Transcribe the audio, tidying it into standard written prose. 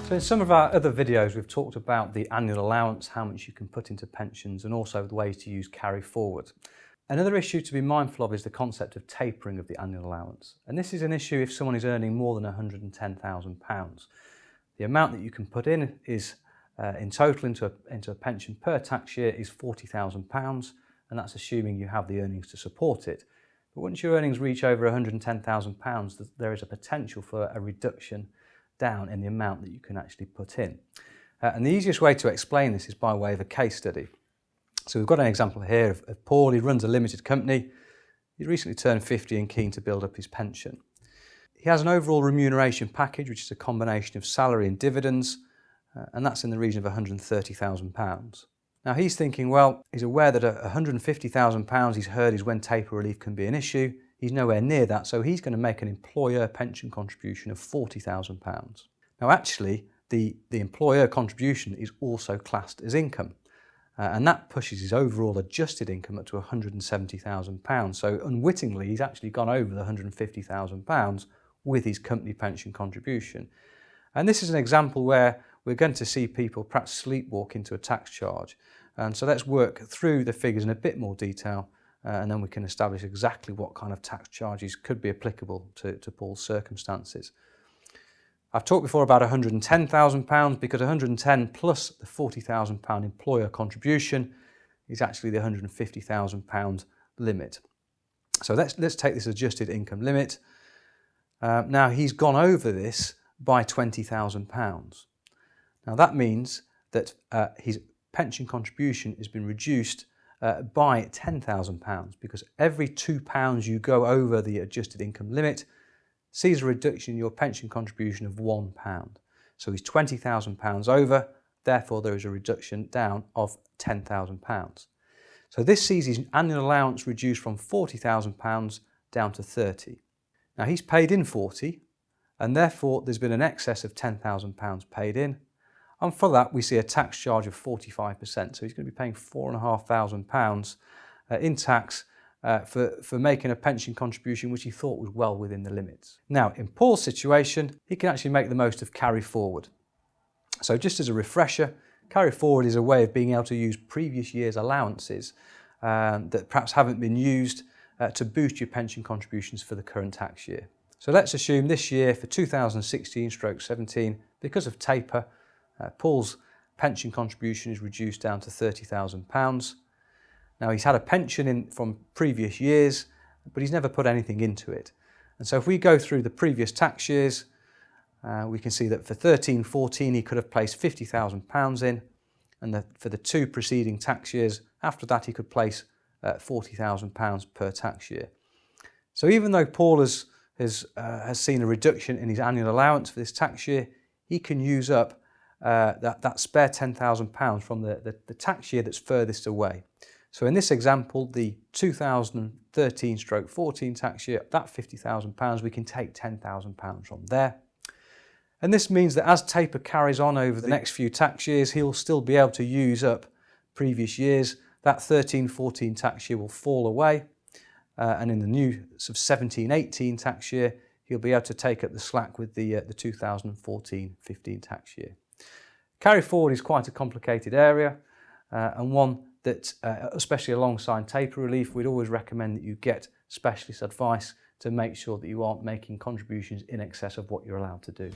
So in some of our other videos we've talked about the annual allowance, how much you can put into pensions, and also the ways to use carry forward. Another issue to be mindful of is the concept of tapering of the annual allowance. And this is an issue if someone is earning more than £110,000. The amount that you can put in is in total into a pension per tax year is £40,000, and that's assuming you have the earnings to support it. But once your earnings reach over £110,000, there is a potential for a reduction down in the amount that you can actually put in. And the easiest way to explain this is by way of a case study. So we've got an example here of Paul. He runs a limited company. He's recently turned 50 and keen to build up his pension. He has an overall remuneration package, which is a combination of salary and dividends, and that's in the region of £130,000. Now he's thinking, well, he's aware that £150,000 he's heard is when taper relief can be an issue. He's nowhere near that, so he's going to make an employer pension contribution of £40,000. Now actually, the employer contribution is also classed as income, and that pushes his overall adjusted income up to £170,000. So unwittingly, he's actually gone over the £150,000 with his company pension contribution. And this is an example where we're going to see people perhaps sleepwalk into a tax charge. And so let's work through the figures in a bit more detail, and then we can establish exactly what kind of tax charges could be applicable to Paul's circumstances. I've talked before about £110,000 because 110 plus the £40,000 employer contribution is actually the £150,000 limit. So let's take this adjusted income limit. Now he's gone over this by £20,000. Now that means that his pension contribution has been reduced by £10,000 because every £2 you go over the adjusted income limit sees a reduction in your pension contribution of £1. So he's £20,000 over, therefore there is a reduction down of £10,000. So this sees his annual allowance reduced from £40,000 down to £30,000. Now he's paid in £40,000 and therefore there's been an excess of £10,000 paid in. And for that, we see a tax charge of 45%. So he's going to be paying £4,500 in tax for making a pension contribution which he thought was well within the limits. Now, in Paul's situation, he can actually make the most of carry forward. So just as a refresher, carry forward is a way of being able to use previous year's allowances that perhaps haven't been used to boost your pension contributions for the current tax year. So let's assume this year for 2016/17, because of taper, Paul's pension contribution is reduced down to £30,000. Now he's had a pension from previous years, but he's never put anything into it. And so if we go through the previous tax years, we can see that for 13/14 he could have placed £50,000 in, and for the two preceding tax years after that he could place £40,000 per tax year. So even though Paul has seen a reduction in his annual allowance for this tax year, he can use up that spare £10,000 from the tax year that's furthest away. So in this example, the 2013/14 tax year, that £50,000, we can take £10,000 from there. And this means that as taper carries on over the next few tax years, he'll still be able to use up previous years. That 13/14 tax year will fall away. And in the new sort of 17/18 tax year, he'll be able to take up the slack with the 2014/15 tax year. Carry forward is quite a complicated area and one that, especially alongside taper relief, we'd always recommend that you get specialist advice to make sure that you aren't making contributions in excess of what you're allowed to do.